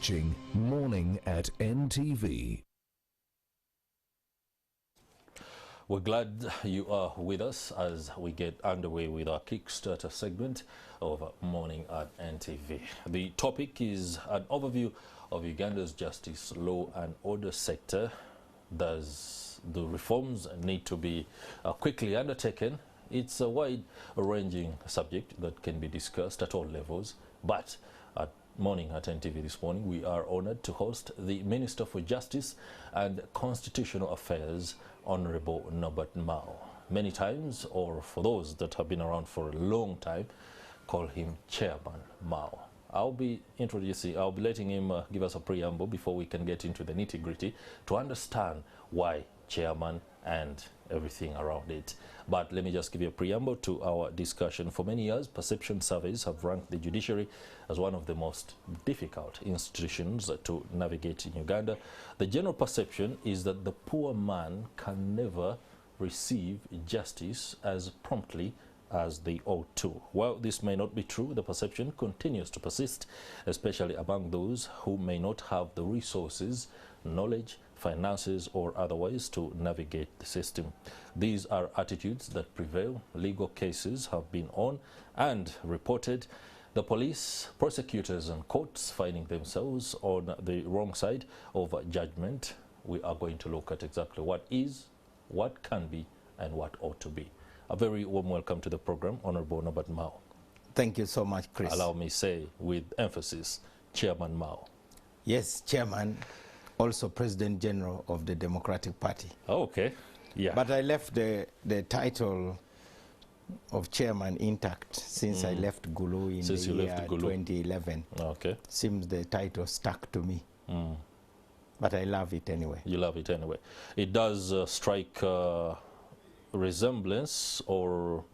watching Morning at NTV. We're glad you are with us as we get underway with our Kickstarter segment of Morning at NTV. The topic is an overview of Uganda's justice, law and order sector. Does the reforms need to be quickly undertaken? It's a wide-ranging subject that can be discussed at all levels, but at Morning at NTV this morning, we are honored to host the Minister for Justice and Constitutional Affairs, Honorable Norbert Mao. Many times, or for those that have been around for a long time, call him Chairman Mao. I'll be letting him give us a preamble before we can get into the nitty-gritty to understand why Chairman and everything around it. But let me just give you a preamble to our discussion. For many years, perception surveys have ranked the judiciary as one of the most difficult institutions to navigate in Uganda. The general perception is that the poor man can never receive justice as promptly as they ought to. While this may not be true, the perception continues to persist, especially among those who may not have the resources, knowledge, finances or otherwise to navigate the system. These are attitudes that prevail. Legal cases have been on and reported. The police, prosecutors and courts finding themselves on the wrong side of judgment. We are going to look at exactly what is, what can be and what ought to be. A very warm welcome to the program, Honorable Norbert Mao. Thank you so much, Chris. Allow me say with emphasis, Chairman Mao. Yes, Chairman, also President General of the Democratic Party. Oh, okay. Yeah. But I left the title of Chairman intact since I left Gulu in the year 2011. Okay. Seems the title stuck to me. But I love it anyway. You love it anyway. It does strike resemblance or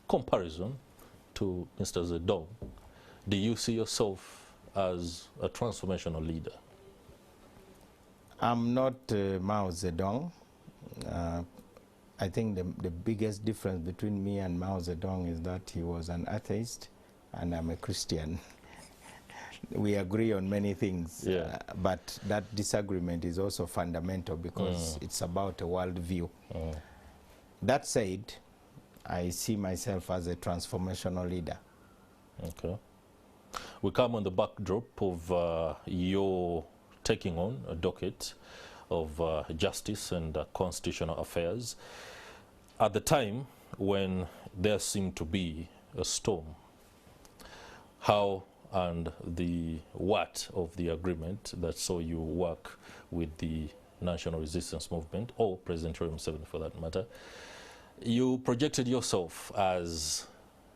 comparison to Mr. Zedong. Do you see yourself as a transformational leader? I'm not Mao Zedong. I think the biggest difference between me and Mao Zedong is that he was an atheist and I'm a Christian. We agree on many things, but that disagreement is also fundamental because it's about a worldview. That said, I see myself as a transformational leader. Okay. We come on the backdrop of your taking on a docket of justice and constitutional affairs at the time when there seemed to be a storm. How and the what of the agreement that saw you work with the National Resistance Movement, or President Yoweri Museveni for that matter, you projected yourself as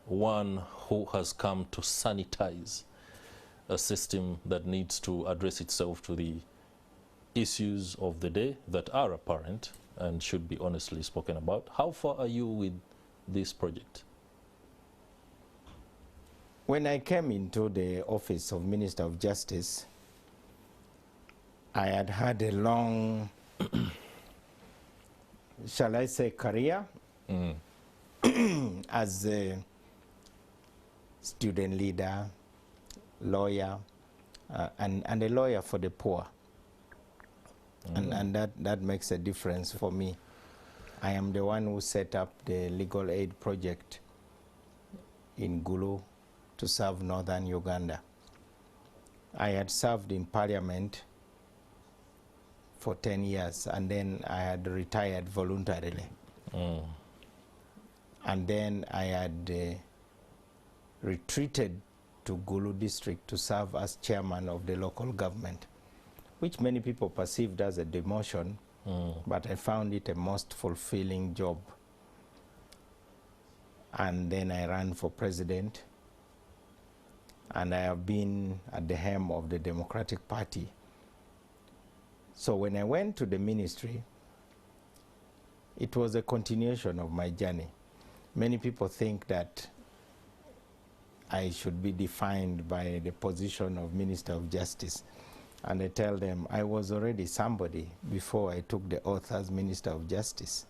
one who has come to sanitize a system that needs to address itself to the issues of the day that are apparent and should be honestly spoken about. How far are you with this project? When I came into the office of Minister of Justice, I had a long, shall I say, career as a student leader, lawyer, and a lawyer for the poor. And that makes a difference for me. I am the one who set up the legal aid project in Gulu to serve northern Uganda. I had served in parliament for 10 years and then I had retired voluntarily. And then I had retreated to Gulu district to serve as chairman of the local government, which many people perceived as a demotion, but I found it a most fulfilling job. And then I ran for president, and I have been at the helm of the Democratic Party. So when I went to the ministry, it was a continuation of my journey. Many people think that I should be defined by the position of Minister of Justice. And I tell them I was already somebody before I took the oath as Minister of Justice.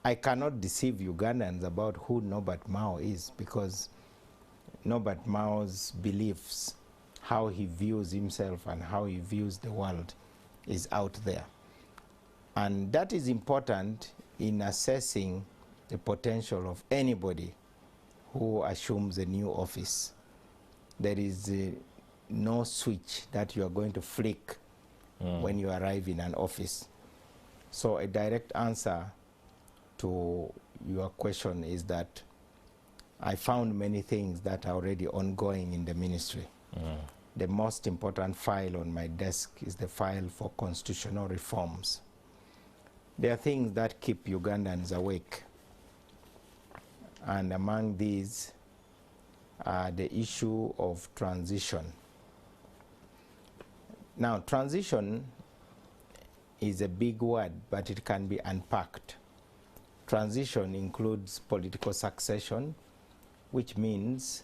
I cannot deceive Ugandans about who Norbert Mao is, because Norbert Mao's beliefs how he views himself and how he views the world is out there. And that is important in assessing the potential of anybody who assumes a new office. There is no switch that you are going to flick when you arrive in an office. So a direct answer to your question is that I found many things that are already ongoing in the ministry. The most important file on my desk is the file for constitutional reforms. There are things that keep Ugandans awake. And among these are the issue of transition. Now, transition is a big word, but it can be unpacked. Transition includes political succession, which means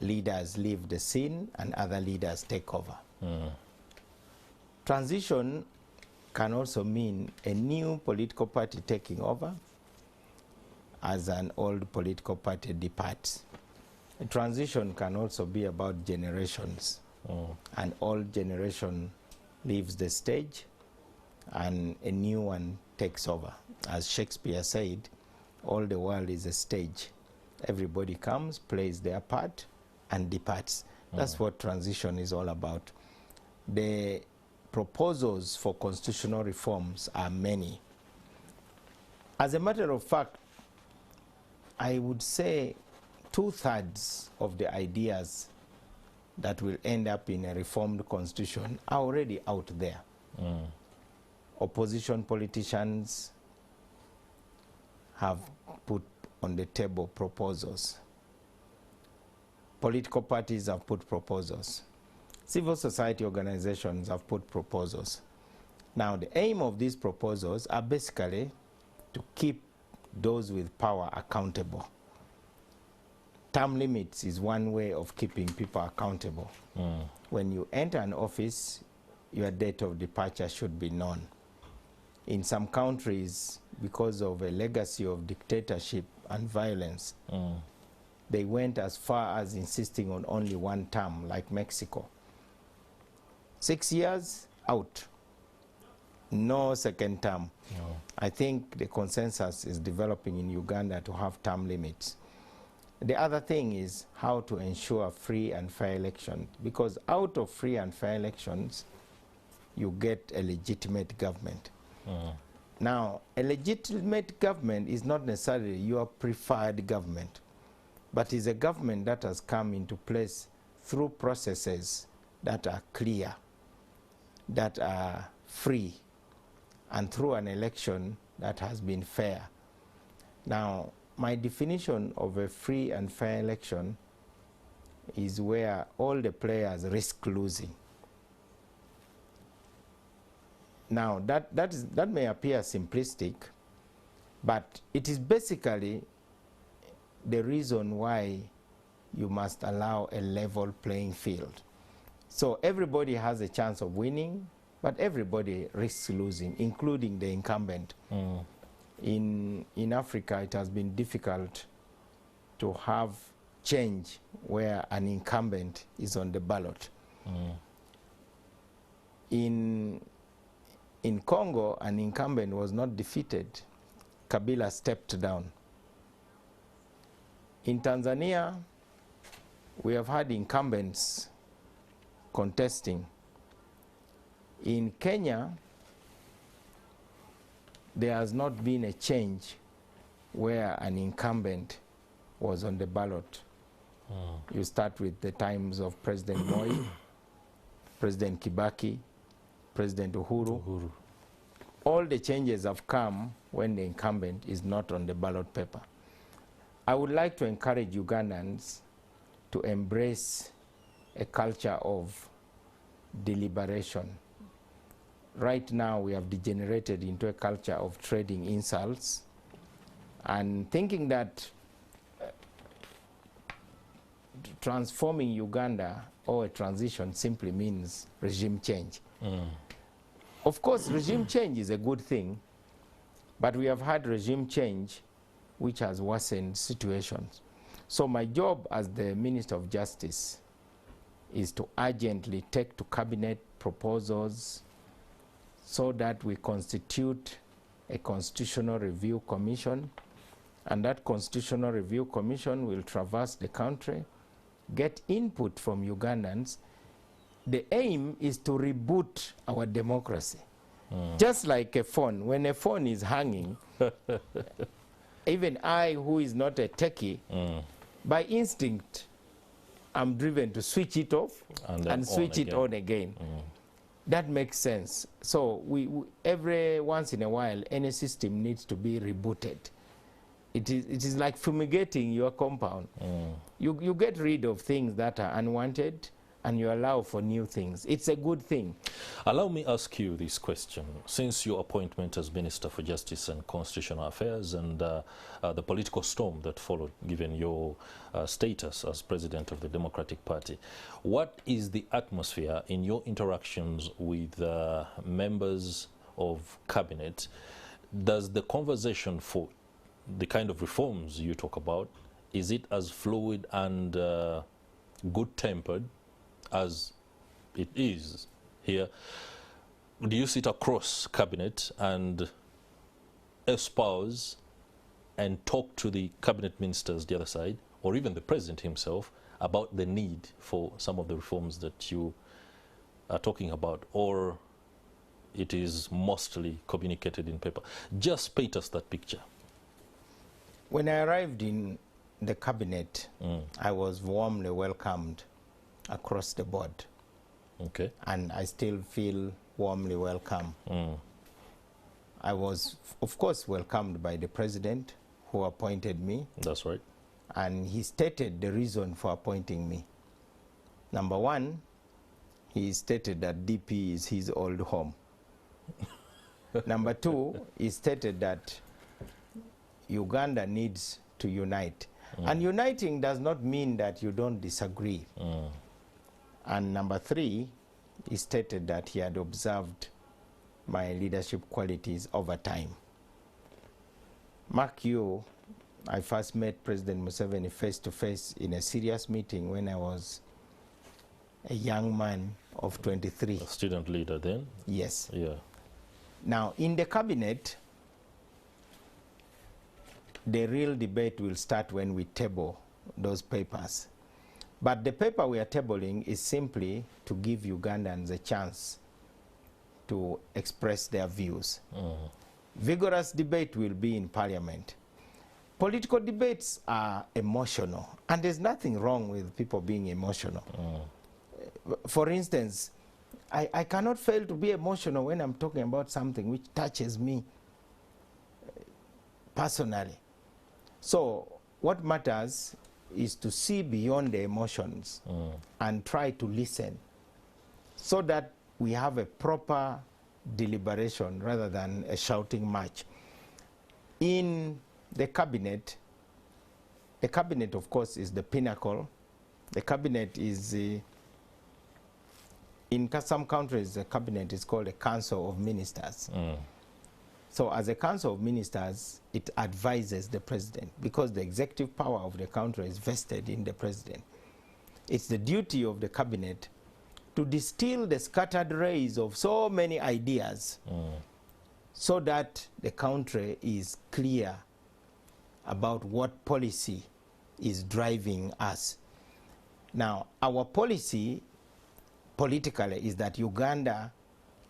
leaders leave the scene and other leaders take over. Transition can also mean a new political party taking over as an old political party departs. A transition can also be about generations. An old generation leaves the stage and a new one takes over. As Shakespeare said, all the world is a stage. Everybody comes, plays their part, and departs. That's what transition is all about. The proposals for constitutional reforms are many. As a matter of fact, I would say 2/3 of the ideas that will end up in a reformed constitution are already out there. Opposition politicians have put on the table proposals. Political parties have put proposals. Civil society organizations have put proposals. Now, the aim of these proposals are basically to keep those with power accountable. Term limits is one way of keeping people accountable. When you enter an office, your date of departure should be known. In some countries, because of a legacy of dictatorship and violence, they went as far as insisting on only one term, like Mexico. 6 years, out. No second term. I think the consensus is developing in Uganda to have term limits. The other thing is how to ensure free and fair elections, because out of free and fair elections, you get a legitimate government. Now, a legitimate government is not necessarily your preferred government, but is a government that has come into place through processes that are clear, that are free, and through an election that has been fair. Now, my definition of a free and fair election is where all the players risk losing. Now, that may appear simplistic, but it is basically the reason why you must allow a level playing field. So everybody has a chance of winning, but everybody risks losing, including the incumbent. In Africa, it has been difficult to have change where an incumbent is on the ballot. In Congo, an incumbent was not defeated. Kabila stepped down. In Tanzania, we have had incumbents contesting. In Kenya, there has not been a change where an incumbent was on the ballot. You start with the times of President Moi, President Kibaki, President Uhuru. All the changes have come when the incumbent is not on the ballot paper. I would like to encourage Ugandans to embrace a culture of deliberation. Right now, we have degenerated into a culture of trading insults and thinking that transforming Uganda or a transition simply means regime change. Of course, regime change is a good thing, but we have had regime change which has worsened situations. So my job as the Minister of Justice is to urgently take to cabinet proposals so that we constitute a constitutional review commission, and that constitutional review commission will traverse the country, get input from Ugandans. The aim is to reboot our democracy. Just like a phone, when a phone is hanging, even I, who is not a techie, by instinct, I'm driven to switch it off and switch it on again. That makes sense. So every once in a while, any system needs to be rebooted. It is like fumigating your compound. You get rid of things that are unwanted, and you allow for new things. It's a good thing. Allow me ask you this question. Since your appointment as Minister for Justice and Constitutional Affairs and the political storm that followed, given your status as President of the Democratic Party, what is the atmosphere in your interactions with members of Cabinet? Does the conversation for the kind of reforms you talk about, is it as fluid and good-tempered as it is here? Do you sit across Cabinet and espouse and talk to the Cabinet ministers the other side, or even the President himself, about the need for some of the reforms that you are talking about, or it is mostly communicated in paper? Just paint us that picture. When I arrived in the Cabinet, I was warmly welcomed across the board. Okay. And I still feel warmly welcome. I was, of course, welcomed by the President, who appointed me. That's right. And he stated the reason for appointing me. Number one, he stated that DP is his old home. Number two, he stated that Uganda needs to unite. And uniting does not mean that you don't disagree. And number three, he stated that he had observed my leadership qualities over time. Mark you, I first met President Museveni face to face in a serious meeting when I was a young man of 23. A student leader then? Yes. Yeah. Now, in the Cabinet, the real debate will start when we table those papers. But the paper we are tabling is simply to give Ugandans a chance to express their views. Vigorous debate will be in Parliament. Political debates are emotional, and there's nothing wrong with people being emotional. For instance, I cannot fail to be emotional when I'm talking about something which touches me personally. So what matters is to see beyond the emotions and try to listen so that we have a proper deliberation rather than a shouting match. In the Cabinet, of course, is the pinnacle. The Cabinet is, in some countries, the Cabinet is called a Council of Ministers. So as a Council of Ministers, it advises the President because the executive power of the country is vested in the President. It's the duty of the Cabinet to distill the scattered rays of so many ideas so that the country is clear about what policy is driving us. Now, our policy politically is that Uganda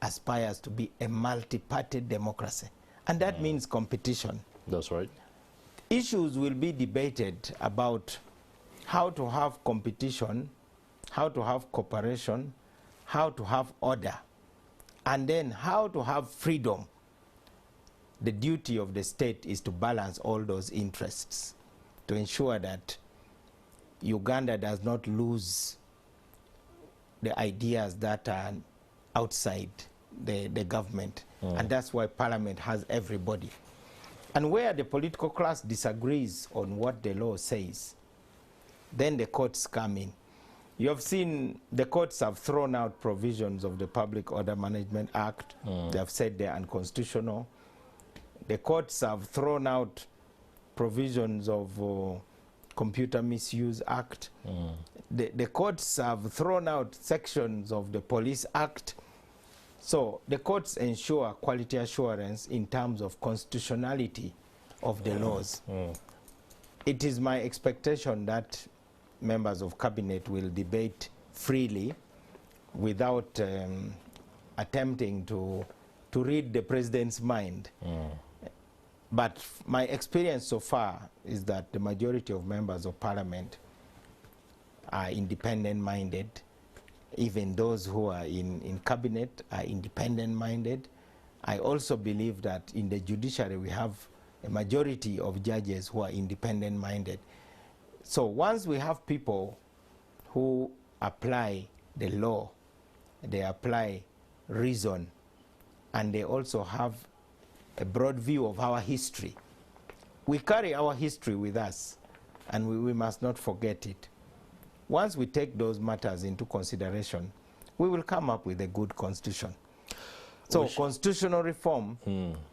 aspires to be a multi-party democracy, and that means competition. That's right. Issues will be debated about how to have competition, how to have cooperation, how to have order, and then how to have freedom. The duty of the state is to balance all those interests to ensure that Uganda does not lose the ideas that are outside the government. And that's why Parliament has everybody. And where the political class disagrees on what the law says, then the courts come in. You have seen the courts have thrown out provisions of the Public Order Management Act. They have said they're unconstitutional. The courts have thrown out provisions of Computer Misuse Act. The courts have thrown out sections of the Police Act. So the courts ensure quality assurance in terms of constitutionality of the laws. It is my expectation that members of cabinet will debate freely without attempting to read the president's mind. But my experience so far is that the majority of members of parliament are independent-minded. Even those who are in cabinet are independent-minded. I also believe that in the judiciary we have a majority of judges who are independent-minded. So once we have people who apply the law, they apply reason, and they also have a broad view of our history. We carry our history with us, and we must not forget it. Once we take those matters into consideration, we will come up with a good constitution. So constitutional reform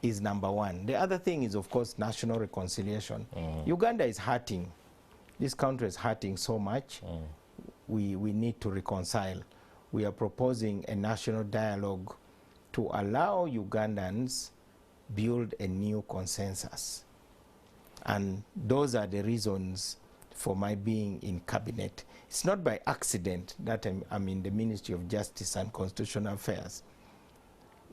is number one. The other thing is, of course, national reconciliation. Uganda is hurting. This country is hurting so much. We need to reconcile. We are proposing a national dialogue to allow Ugandans build a new consensus. And those are the reasons for my being in cabinet. It's not by accident that I'm in the Ministry of Justice and Constitutional Affairs.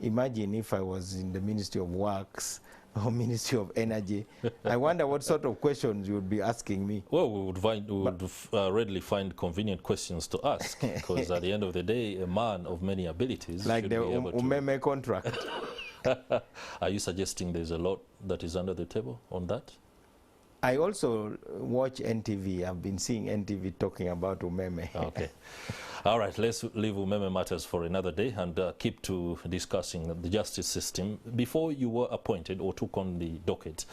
Imagine if I was in the Ministry of Works or Ministry of Energy. I wonder what sort of questions you would be asking me. Well, we would readily find convenient questions to ask, because at the end of the day, a man of many abilities like should the be able to... Umeme contract. Are you suggesting there's a lot that is under the table on that? I also watch NTV. I've been seeing NTV talking about Umeme. Okay. All right, let's leave Umeme matters for another day and keep to discussing the justice system. Before you were appointed or took on the docket,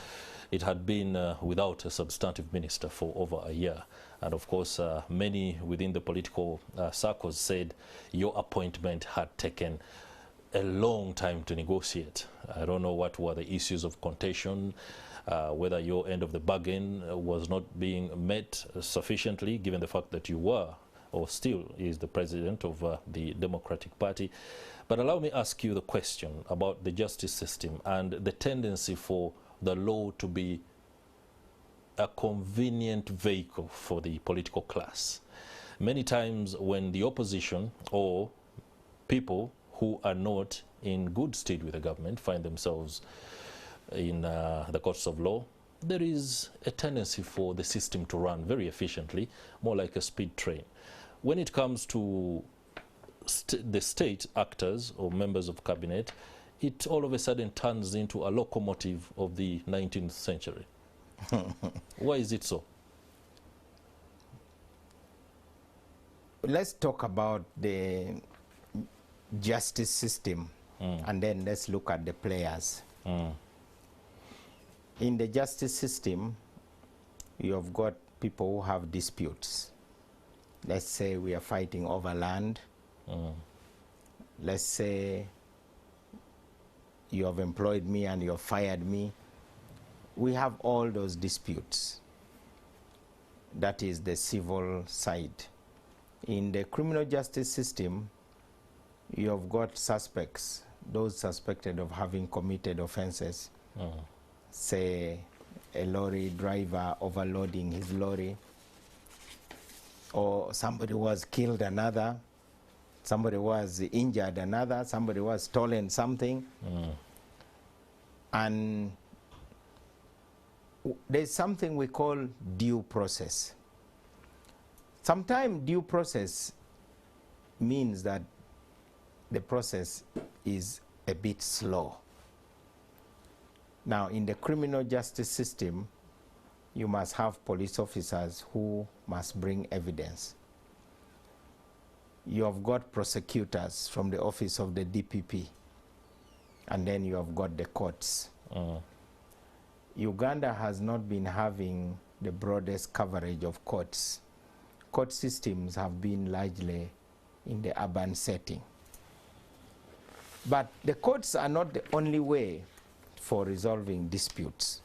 it had been without a substantive minister for over a year. And of course, many within the political circles said your appointment had taken a long time to negotiate. I don't know what were the issues of contention, whether your end of the bargain was not being met sufficiently, given the fact that you were or still is the president of the Democratic Party. But allow me ask you the question about the justice system and the tendency for the law to be a convenient vehicle for the political class. Many times when the opposition or people who are not in good state with the government find themselves in the courts of law, there is a tendency for the system to run very efficiently, more like a speed train. When it comes to the state actors or members of cabinet, it all of a sudden turns into a locomotive of the 19th century. Why is it so? Let's talk about the justice system and then let's look at the players. In the justice system, you have got people who have disputes. Let's say we are fighting over land. Let's say you have employed me and you have fired me. We have all those disputes. That is the civil side. In the criminal justice system, you have got suspects, those suspected of having committed offenses. Say a lorry driver overloading his lorry, or somebody was killed another, somebody was injured another, somebody was stolen something. And there's something we call due process. Sometimes due process means that the process is a bit slow. Now, in the criminal justice system, you must have police officers who must bring evidence. You have got prosecutors from the office of the DPP, and then you have got the courts. Uganda has not been having the broadest coverage of courts. Court systems have been largely in the urban setting. But the courts are not the only way for resolving disputes.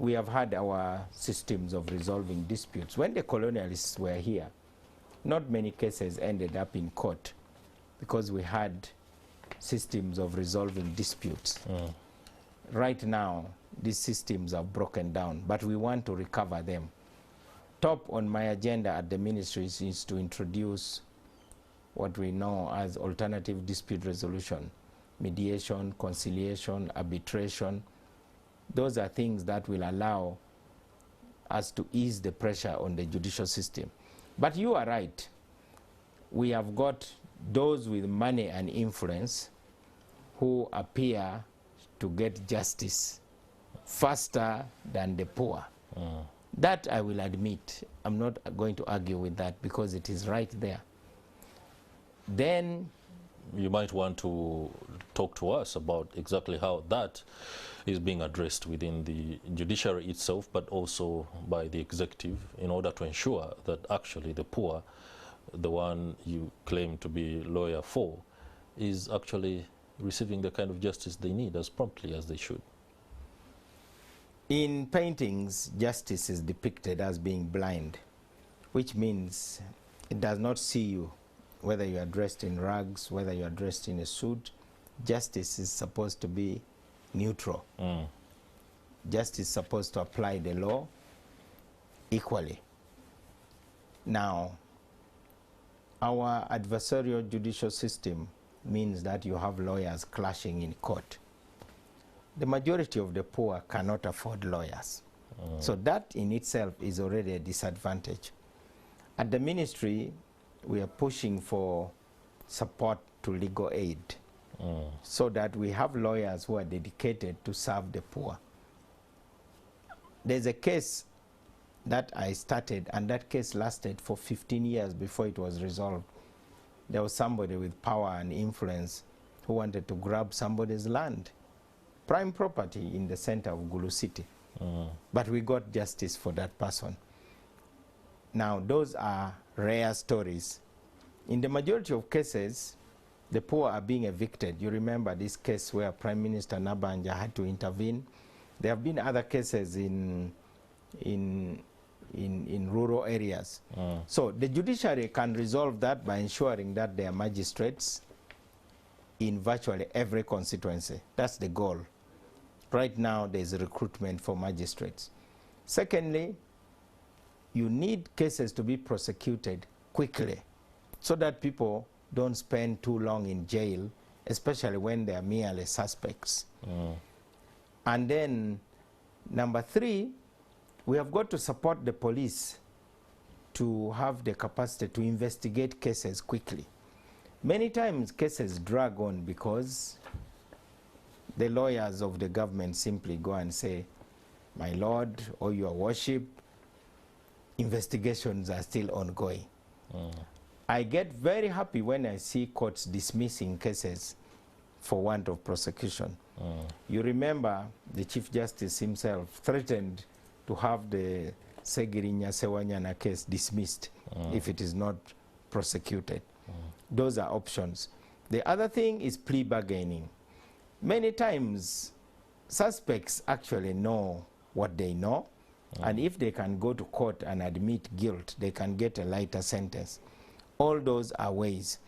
we have had our systems of resolving disputes. When the colonialists were here, not many cases ended up in court because we had systems of resolving disputes. Right now, these systems are broken down, but we want to recover them. Top on my agenda at the ministry is to introduce what we know as alternative dispute resolution, mediation, conciliation, arbitration. Those are things that will allow us to ease the pressure on the judicial system. But you are right. We have got those with money and influence who appear to get justice faster than the poor. That I will admit. I'm not going to argue with that because it is right there. Then you might want to talk to us about exactly how that is being addressed within the judiciary itself, but also by the executive, in order to ensure that actually the poor, the one you claim to be lawyer for, is actually receiving the kind of justice they need as promptly as they should. In paintings, justice is depicted as being blind, which means it does not see you, whether you are dressed in rags, whether you are dressed in a suit. Justice is supposed to be neutral. Justice is supposed to apply the law equally. Now, our adversarial judicial system means that you have lawyers clashing in court. The majority of the poor cannot afford lawyers. So that in itself is already a disadvantage. At the ministry, we are pushing for support to legal aid so that we have lawyers who are dedicated to serve the poor. There's a case that I started, and that case lasted for 15 years before it was resolved. There was somebody with power and influence who wanted to grab somebody's land, prime property in the center of Gulu City. But we got justice for that person. Now, those are rare stories. In the majority of cases, the poor are being evicted. You remember this case where Prime Minister Nabanja had to intervene. There have been other cases in rural areas. So the judiciary can resolve that by ensuring that there are magistrates in virtually every constituency. That's the goal. Right now, there's a recruitment for magistrates. Secondly, you need cases to be prosecuted quickly so that people don't spend too long in jail, especially when they are merely suspects. And then, number three, we have got to support the police to have the capacity to investigate cases quickly. Many times cases drag on because the lawyers of the government simply go and say, "My lord," or "Your worship, investigations are still ongoing." I get very happy when I see courts dismissing cases for want of prosecution. You remember the Chief Justice himself threatened to have the Segirinya Sewanyana case dismissed if it is not prosecuted. Those are options. The other thing is plea bargaining. Many times, suspects actually know what they know, and if they can go to court and admit guilt, they can get a lighter sentence. All those are ways.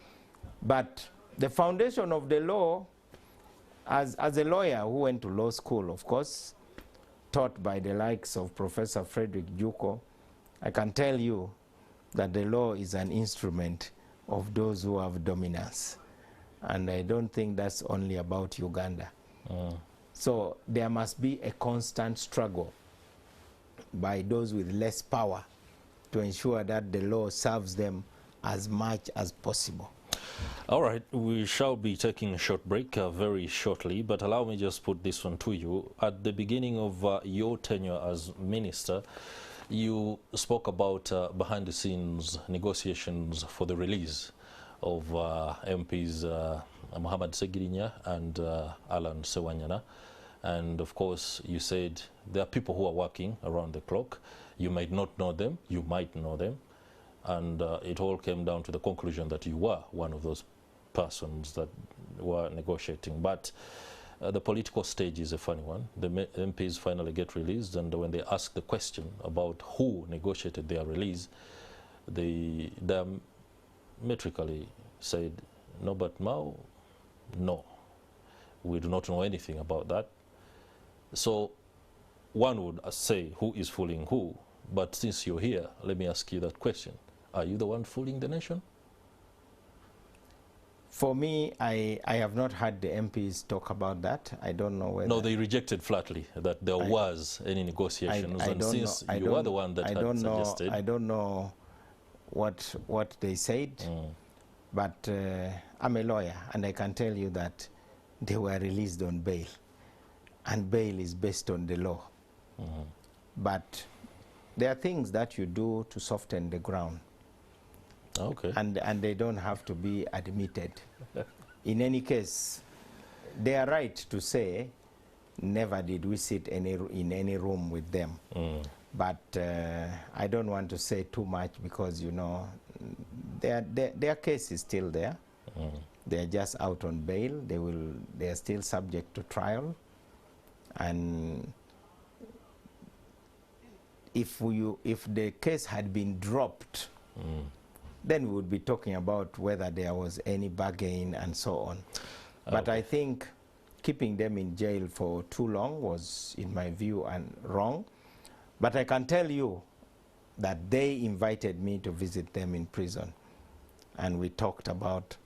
But the foundation of the law, as a lawyer who went to law school, of course, taught by the likes of Professor Frederick Juko, I can tell you that the law is an instrument of those who have dominance. And I don't think that's only about Uganda. So there must be a constant struggle by those with less power to ensure that the law serves them as much as possible. All right, we shall be taking a short break very shortly, but allow me just put this one to you. At the beginning of your tenure as minister, you spoke about behind-the-scenes negotiations for the release of MPs Muhammad Segirinya and Alan Sewanyana. And of course, you said there are people who are working around the clock. You might not know them, you might know them. And it all came down to the conclusion that you were one of those persons that were negotiating. But the political stage is a funny one. The MPs finally get released, and when they ask the question about who negotiated their release, they diametrically said, Norbert Mao, no. We do not know anything about that. So one would say who is fooling who, but since you're here, let me ask you that question. Are you the one fooling the nation? For me, I have not heard the MPs talk about that. I don't know whether... No, they rejected flatly that there was any negotiations, and since you are the one that had suggested... I don't know what they said, but I'm a lawyer, and I can tell you that they were released on bail, and bail is based on the law. But there are things that you do to soften the ground. Okay. And they don't have to be admitted. In any case, they are right to say, never did we sit in any room with them. But I don't want to say too much because, you know, their case is still there. They are just out on bail. They are still subject to trial. And if the case had been dropped, then we would be talking about whether there was any bargain and so on. But I think keeping them in jail for too long was, in my view, wrong. But I can tell you that they invited me to visit them in prison. And we talked about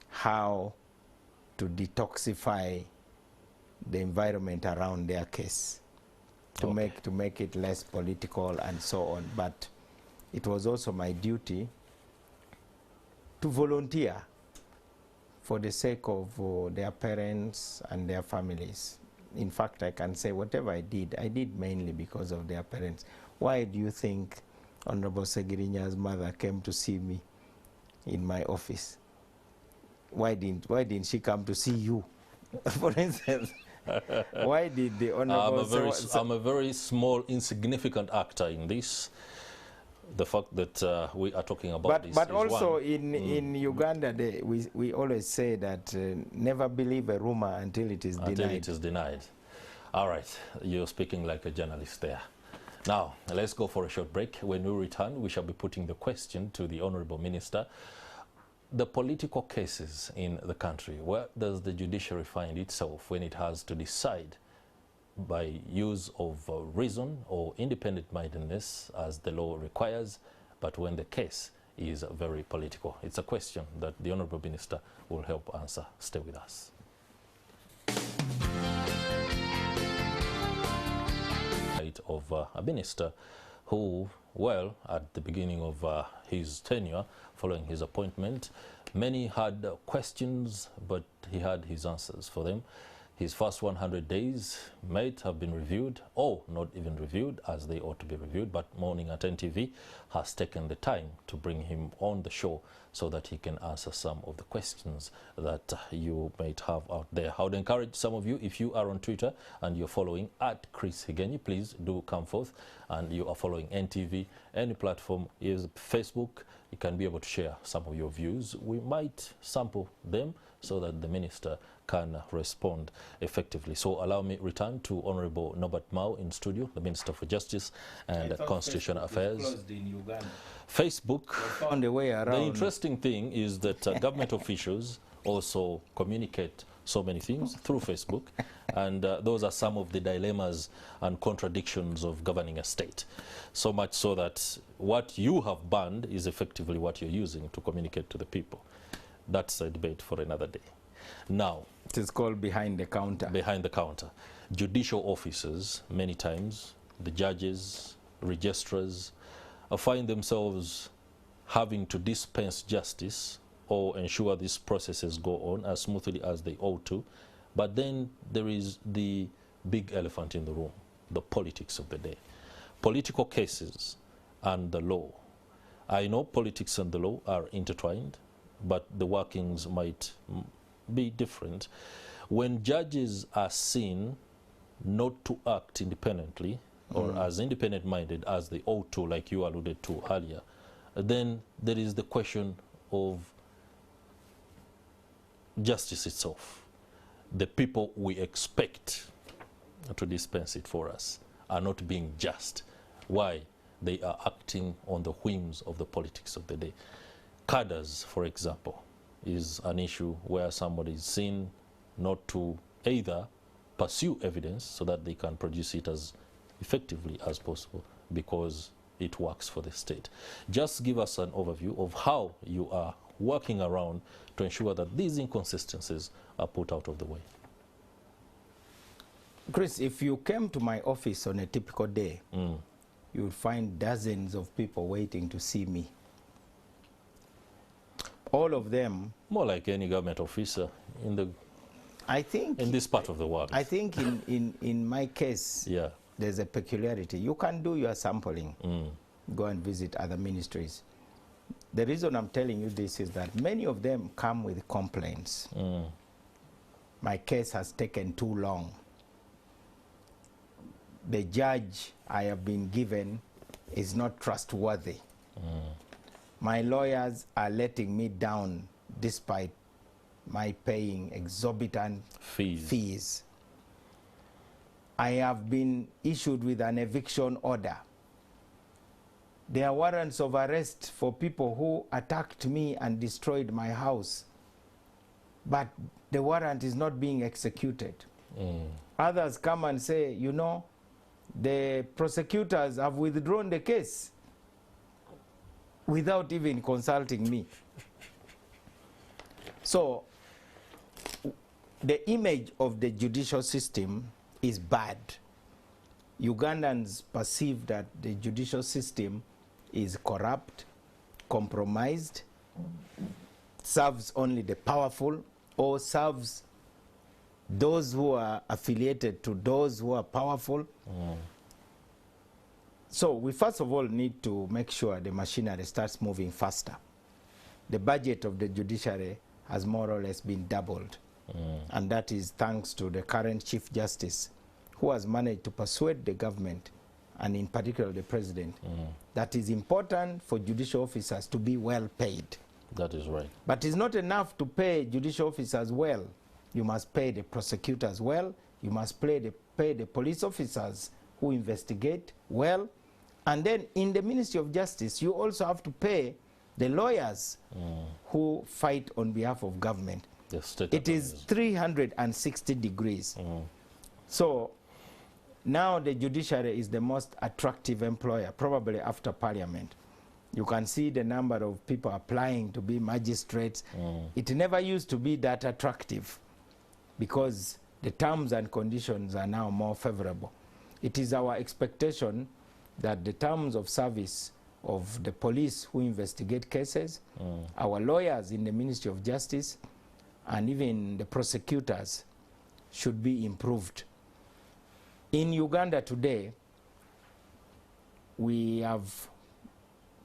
how to detoxify the environment around their case, to make it less political and so on. But it was also my duty to volunteer for the sake of their parents and their families. In fact, I can say whatever I did mainly because of their parents. Why do you think Honorable Segirinya's mother came to see me in my office? Why didn't she come to see you, for instance? Why did the Honorable... I'm a very small, insignificant actor in this. The fact that we are talking about this but is also one. in Uganda, we always say that never believe a rumor until it is denied. Until it is denied. All right, you're speaking like a journalist there. Now, let's go for a short break. When we return, we shall be putting the question to the Honorable Minister. The political cases in the country, where does the judiciary find itself when it has to decide by use of reason or independent-mindedness as the law requires, but when the case is very political? It's a question that the Honourable Minister will help answer. Stay with us. Of a minister who, well, at the beginning of his tenure, following his appointment, many had questions, but he had his answers for them. His first 100 days might have been reviewed, or not even reviewed as they ought to be reviewed, but Morning at NTV has taken the time to bring him on the show so that he can answer some of the questions that you might have out there. I would encourage some of you, if you are on Twitter and you're following at Chris Higenyi, please do come forth, and you are following NTV, any platform is Facebook, you can be able to share some of your views. We might sample them so that the minister can respond effectively. So allow me return to Honorable Norbert Mao in studio, the Minister for Justice and Constitutional Affairs. Closed in Uganda. Facebook, Found a way around. the interesting thing is that government officials also communicate so many things through Facebook, and those are some of the dilemmas and contradictions of governing a state. So much so that what you have banned is effectively what you're using to communicate to the people. That's a debate for another day. Now, it is called behind the counter. Behind the counter. Judicial officers, many times, the judges, registrars, find themselves having to dispense justice or ensure these processes go on as smoothly as they ought to. But then there is the big elephant in the room, the politics of the day. Political cases and the law. I know politics and the law are intertwined, but the workings might be different. When judges are seen not to act independently or as independent-minded as they ought to, like you alluded to earlier, then there is the question of justice itself. the people we expect to dispense it for us are not being just. Why? They are acting on the whims of the politics of the day. Cadres, for example, is an issue where somebody is seen not to either pursue evidence so that they can produce it as effectively as possible because it works for the state. Just give us an overview of how you are working around to ensure that these inconsistencies are put out of the way. Chris, if you came to my office on a typical day, you would find dozens of people waiting to see me. All of them. More like any government officer in the in this part of the world. I think in my case, yeah, there's a peculiarity. You can do your sampling, go and visit other ministries. The reason I'm telling you this is that many of them come with complaints. My case has taken too long. The judge I have been given is not trustworthy. My lawyers are letting me down despite my paying exorbitant fees. I have been issued with an eviction order. There are warrants of arrest for people who attacked me and destroyed my house, but the warrant is not being executed. Others come and say, you know, the prosecutors have withdrawn the case without even consulting me. So the image of the judicial system is bad. Ugandans perceive that the judicial system is corrupt, compromised, serves only the powerful, or serves those who are affiliated to those who are powerful. So we first of all need to make sure the machinery starts moving faster. The budget of the judiciary has more or less been doubled. And that is thanks to the current Chief Justice, who has managed to persuade the government, and in particular the president, that is important for judicial officers to be well paid. That is right. But it's not enough to pay judicial officers well. You must pay the prosecutors well. You must pay the police officers who investigate well. And then in the Ministry of Justice, you also have to pay the lawyers who fight on behalf of government. It is 360 degrees. So now the judiciary is the most attractive employer, probably after Parliament. You can see the number of people applying to be magistrates. It never used to be that attractive because the terms and conditions are now more favorable. It is our expectation that the terms of service of the police who investigate cases, our lawyers in the Ministry of Justice, and even the prosecutors should be improved. In Uganda today, we have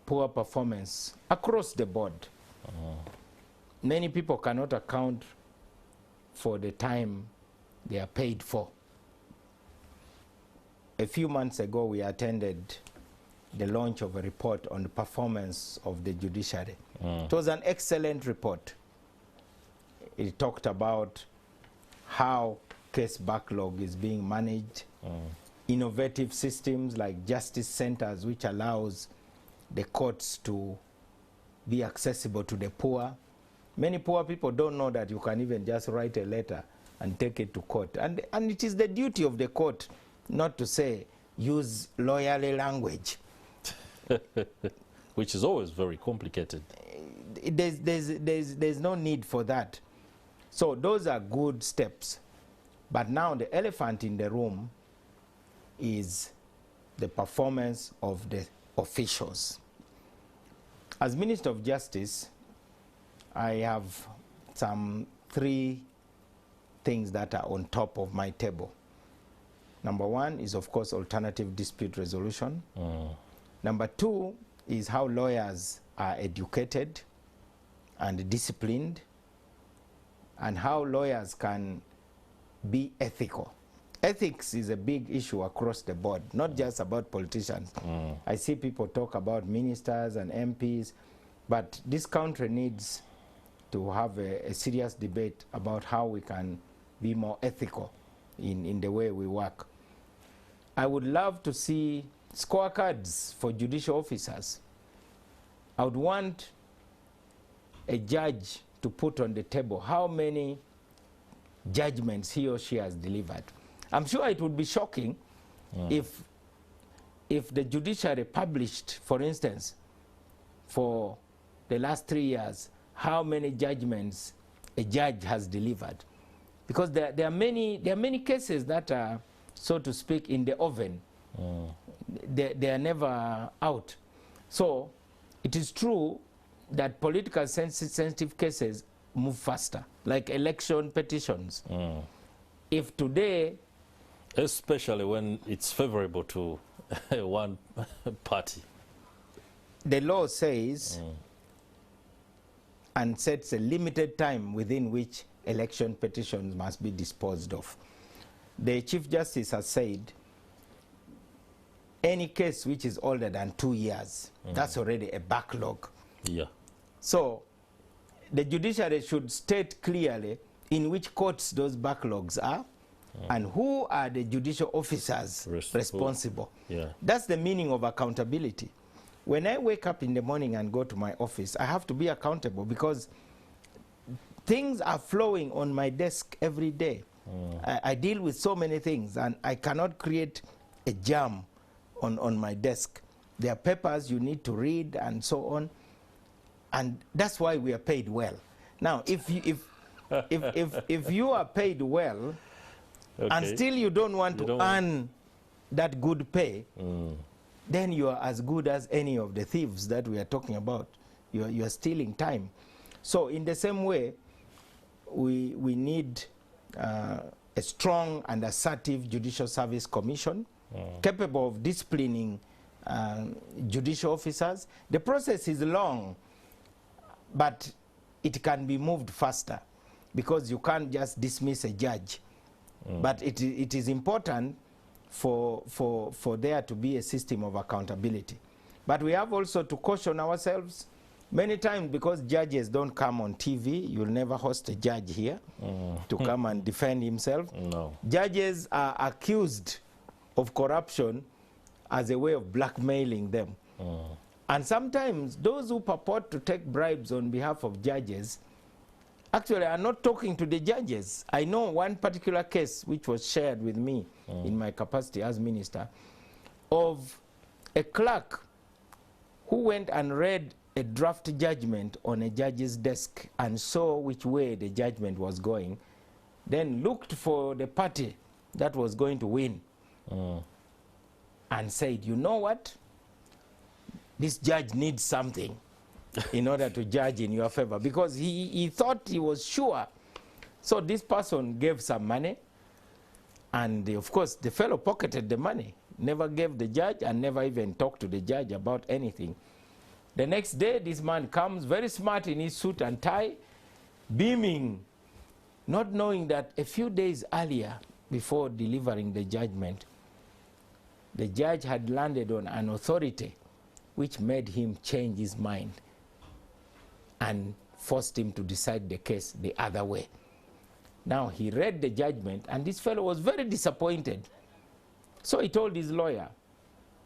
poor performance across the board. Many people cannot account for the time they are paid for. A few months ago, we attended the launch of a report on the performance of the judiciary. It was an excellent report. It talked about how case backlog is being managed, innovative systems like justice centers, which allows the courts to be accessible to the poor. Many poor people don't know that you can even just write a letter and take it to court. And it is the duty of the court not to say, use lawyerly language. Which is always very complicated. There's no need for that. So those are good steps. But now the elephant in the room is the performance of the officials. As Minister of Justice, I have some 3 things that are on top of my table. Number 1 is, of course, alternative dispute resolution. Number 2 is how lawyers are educated and disciplined, and how lawyers can be ethical. Ethics is a big issue across the board, not just about politicians. I see people talk about ministers and MPs, but this country needs to have a serious debate about how we can be more ethical in the way we work. I would love to see scorecards for judicial officers. I would want a judge to put on the table how many judgments he or she has delivered. I'm sure it would be shocking if the judiciary published, for instance, for the last 3 years, how many judgments a judge has delivered. Because there are many cases that are, so to speak, in the oven. They are never out. So it is true that political sensitive cases move faster, like election petitions. If today... Especially when it's favorable to one party. The law says and sets a limited time within which election petitions must be disposed of. The Chief Justice has said any case which is older than 2 years, that's already a backlog. Yeah. So the judiciary should state clearly in which courts those backlogs are and who are the judicial officers responsible. Yeah. That's the meaning of accountability. When I wake up in the morning and go to my office, I have to be accountable because things are flowing on my desk every day. I deal with so many things and I cannot create a jam on my desk. There are papers you need to read and so on. And that's why we are paid well. Now, if you are paid well, and still you don't want to earn that good pay, then you are as good as any of the thieves that we are talking about. You are stealing time. So in the same way, we need a strong and assertive Judicial Service Commission capable of disciplining judicial officers. The process is long, but it can be moved faster because you can't just dismiss a judge. But it is important for there to be a system of accountability. But we have also to caution ourselves many times, because judges don't come on TV. You'll never host a judge here to come and defend himself. No. Judges are accused of corruption as a way of blackmailing them. And sometimes those who purport to take bribes on behalf of judges actually are not talking to the judges. I know one particular case which was shared with me in my capacity as minister of a clerk who went and read a draft judgment on a judge's desk and saw which way the judgment was going, then looked for the party that was going to win and said, you know what? This judge needs something in order to judge in your favor, because he thought he was sure. So this person gave some money, and of course the fellow pocketed the money, never gave the judge and never even talked to the judge about anything. The next day this man comes very smart in his suit and tie, beaming, not knowing that a few days earlier, before delivering the judgment, the judge had landed on an authority which made him change his mind and forced him to decide the case the other way. Now he read the judgment and this fellow was very disappointed. So he told his lawyer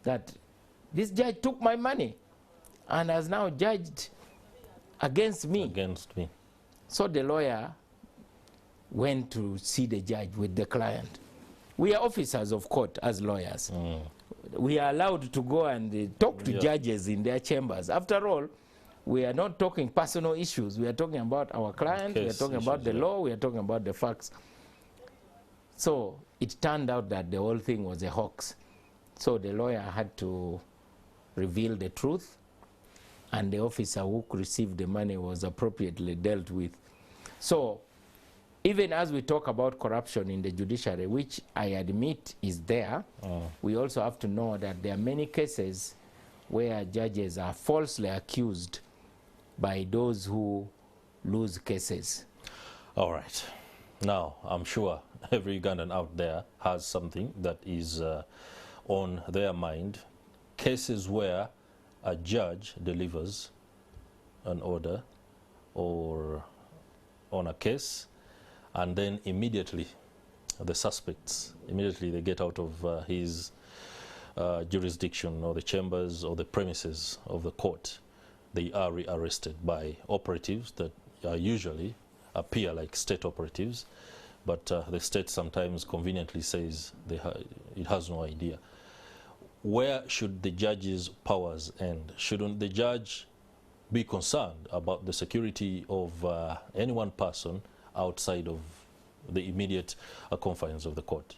that this judge took my money and has now judged against me. Against me. So the lawyer went to see the judge with the client. We are officers of court as lawyers. We are allowed to go and talk to judges in their chambers. After all, we are not talking personal issues. We are talking about our client, we are talking about the law, we are talking about the facts. So it turned out that the whole thing was a hoax. So the lawyer had to reveal the truth, and the officer who received the money was appropriately dealt with. So even as we talk about corruption in the judiciary, which I admit is there, we also have to know that there are many cases where judges are falsely accused by those who lose cases. All right. Now, I'm sure every Ugandan out there has something that is on their mind. Cases where a judge delivers an order or on a case, and then immediately the suspects, immediately they get out of his jurisdiction or the chambers or the premises of the court, they are rearrested by operatives that usually appear like state operatives, but the state sometimes conveniently says it has no idea. Where should the judge's powers end? Shouldn't the judge be concerned about the security of any one person outside of the immediate confines of the court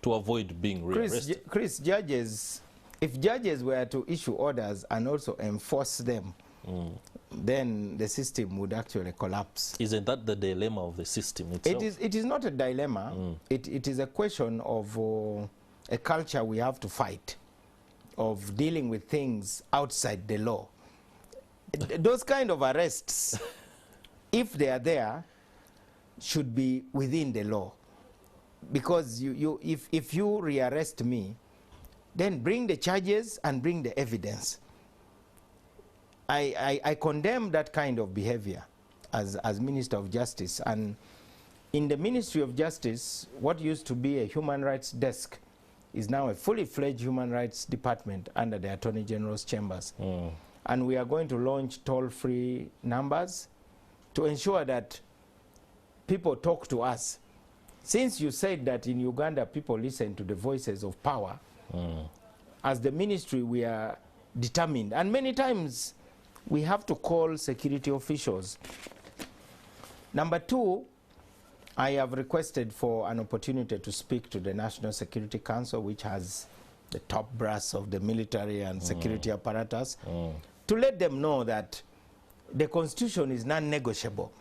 to avoid being rearrested? Chris, judges, if judges were to issue orders and also enforce them, then the system would actually collapse. Isn't that the dilemma of the system itself? It is not a dilemma. It is a question of a culture we have to fight, of dealing with things outside the law. Those kind of arrests, if they are there, should be within the law. Because if you rearrest me, then bring the charges and bring the evidence. I condemn that kind of behavior as Minister of Justice. And in the Ministry of Justice, what used to be a human rights desk is now a fully fledged human rights department under the Attorney General's chambers. And we are going to launch toll-free numbers to ensure that people talk to us. Since you said that in Uganda people listen to the voices of power, as the ministry we are determined, and many times we have to call security officials. Number two, I have requested for an opportunity to speak to the National Security Council, which has the top brass of the military and security apparatus, to let them know that the Constitution is non-negotiable.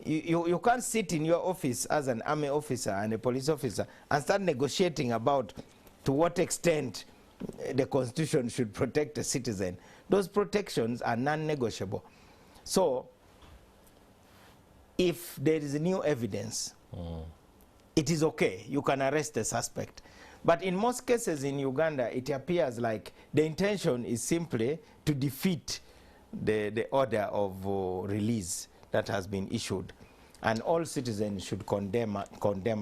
You can't sit in your office as an army officer and a police officer and start negotiating about to what extent the Constitution should protect a citizen. Those protections are non-negotiable. So, if there is new evidence, it is okay. You can arrest the suspect. But in most cases in Uganda, it appears like the intention is simply to defeat the order of release that has been issued. And all citizens should condemn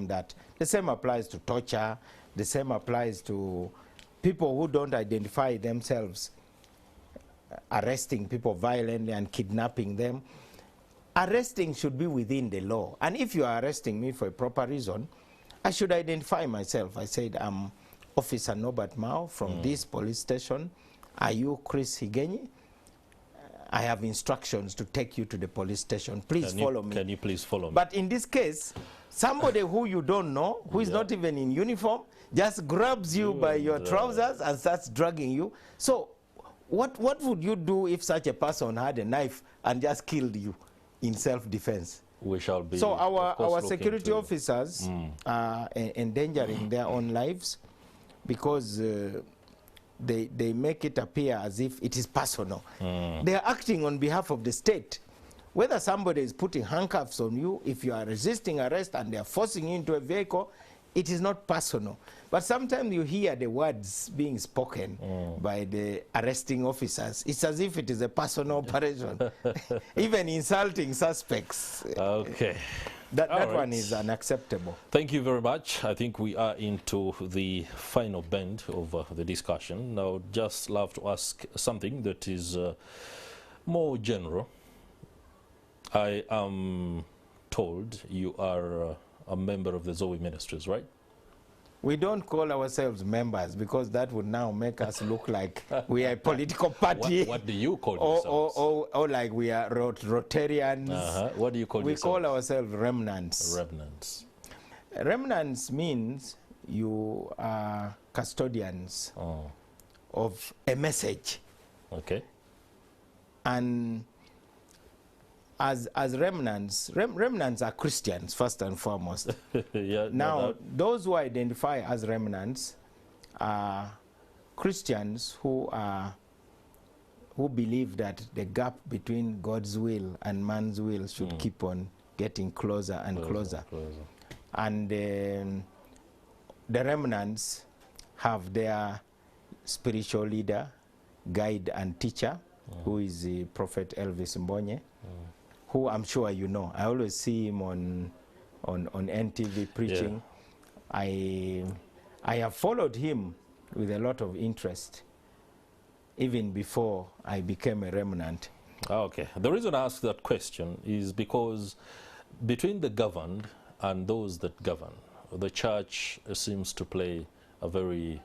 that. The same applies to torture. The same applies to people who don't identify themselves, arresting people violently and kidnapping them. Arresting should be within the law. And if you are arresting me for a proper reason, I should identify myself. I said, I'm Officer Norbert Mao from this police station. Are you Chris Higenyi? I have instructions to take you to the police station. Please follow me. Can you please follow me? But in this case, somebody who you don't know, who is not even in uniform, just grabs you by your trousers and starts dragging you. So what would you do if such a person had a knife and just killed you in self-defense? We shall be. So our security officers are endangering their own lives because they make it appear as if it is personal. They are acting on behalf of the state. Whether somebody is putting handcuffs on you, if you are resisting arrest and they are forcing you into a vehicle, it is not personal. But sometimes you hear the words being spoken by the arresting officers. It's as if it is a personal operation. Even insulting suspects. Okay. That one is unacceptable. Thank you very much. I think we are into the final bend of the discussion. Now, just love to ask something that is more general. I am told you are a member of the Zoe Ministries, right? We don't call ourselves members because that would now make us look like we are a political party. What do you call yourselves? Or like we are Rotarians. What do you call yourselves? We call ourselves remnants. Remnants. Remnants means you are custodians of a message. Okay. And as remnants, remnants are Christians first and foremost. Now, those who identify as remnants are Christians who believe that the gap between God's will and man's will should keep on getting closer and closer. And the remnants have their spiritual leader, guide and teacher, who is the Prophet Elvis Mbonye, who I'm sure you know. I always see him on on NTV preaching. I have followed him with a lot of interest, even before I became a remnant. Okay. The reason I ask that question is because between the governed and those that govern, the church seems to play a very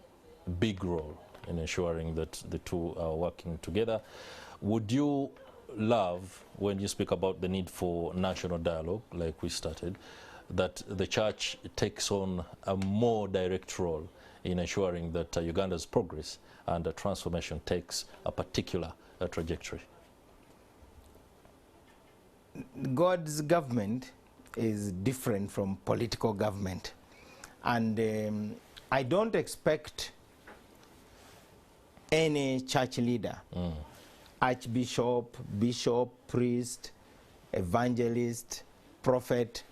big role in ensuring that the two are working together. Would you love, when you speak about the need for national dialogue, like we started, that the church takes on a more direct role in ensuring that Uganda's progress and transformation takes a particular trajectory? God's government is different from political government, and I don't expect any church leader, archbishop, bishop, priest, evangelist, prophet,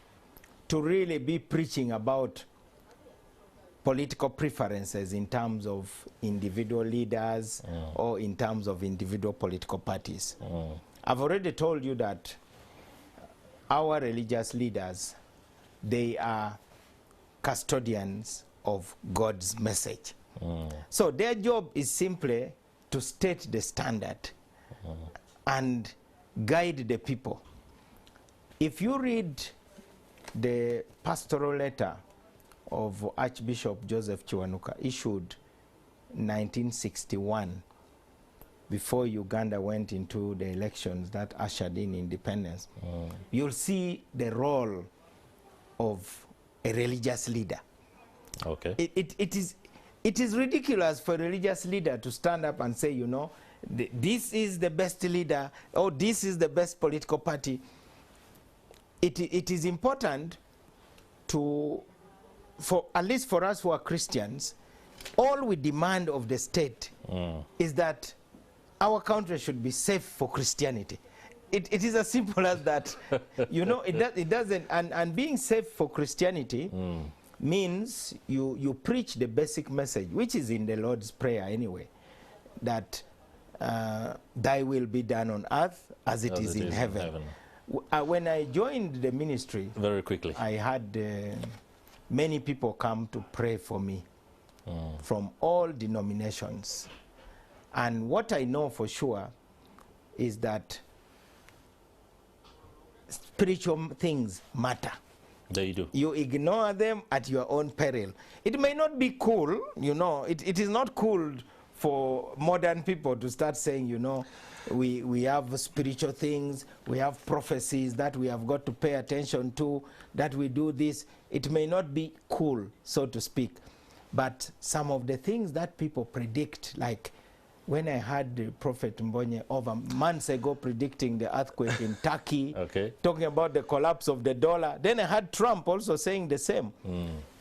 to really be preaching about political preferences in terms of individual leaders or in terms of individual political parties. I've already told you that our religious leaders, they are custodians of God's message. So their job is simply to state the standard and guide the people. If you read the pastoral letter of Archbishop Joseph Kiwanuka, issued 1961, before Uganda went into the elections that ushered in independence, you'll see the role of a religious leader. Okay. It is ridiculous for a religious leader to stand up and say, you know, this is the best leader, or this is the best political party. It is important to, at least for us who are Christians, all we demand of the state is that our country should be safe for Christianity. It is as simple as that. You know, it doesn't, and being safe for Christianity means you preach the basic message, which is in the Lord's Prayer anyway, that thy will be done on earth as it is in heaven. When I joined the ministry, very quickly, I had many people come to pray for me from all denominations. And what I know for sure is that spiritual things matter. They do. You ignore them at your own peril. It may not be cool, you know, it is not cool for modern people to start saying, you know, we have spiritual things, we have prophecies that we have got to pay attention to, that we do this. It may not be cool, so to speak, but some of the things that people predict, like when I had the Prophet Mbonye over months ago predicting the earthquake in Turkey, talking about the collapse of the dollar, then I had Trump also saying the same.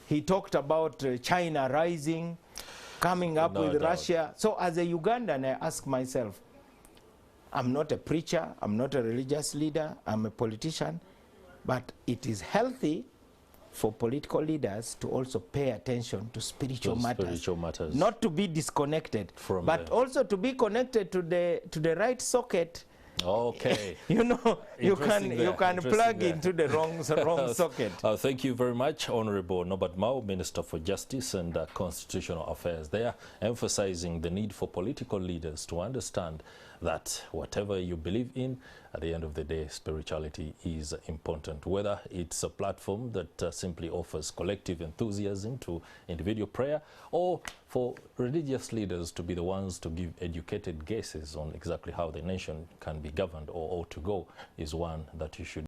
He talked about China rising, coming up with Russia. So as a Ugandan, I ask myself, I'm not a preacher, I'm not a religious leader, I'm a politician, but it is healthy for political leaders to also pay attention to spiritual matters. Not to be disconnected, but also to be connected to the right socket. Okay. You know, you can plug into the wrong socket. Thank you very much, Honorable Norbert Mao, Minister for Justice and Constitutional Affairs. They are emphasizing the need for political leaders to understand that whatever you believe in, at the end of the day, spirituality is important. Whether it's a platform that simply offers collective enthusiasm to individual prayer, or for religious leaders to be the ones to give educated guesses on exactly how the nation can be governed or ought to go, is one that you should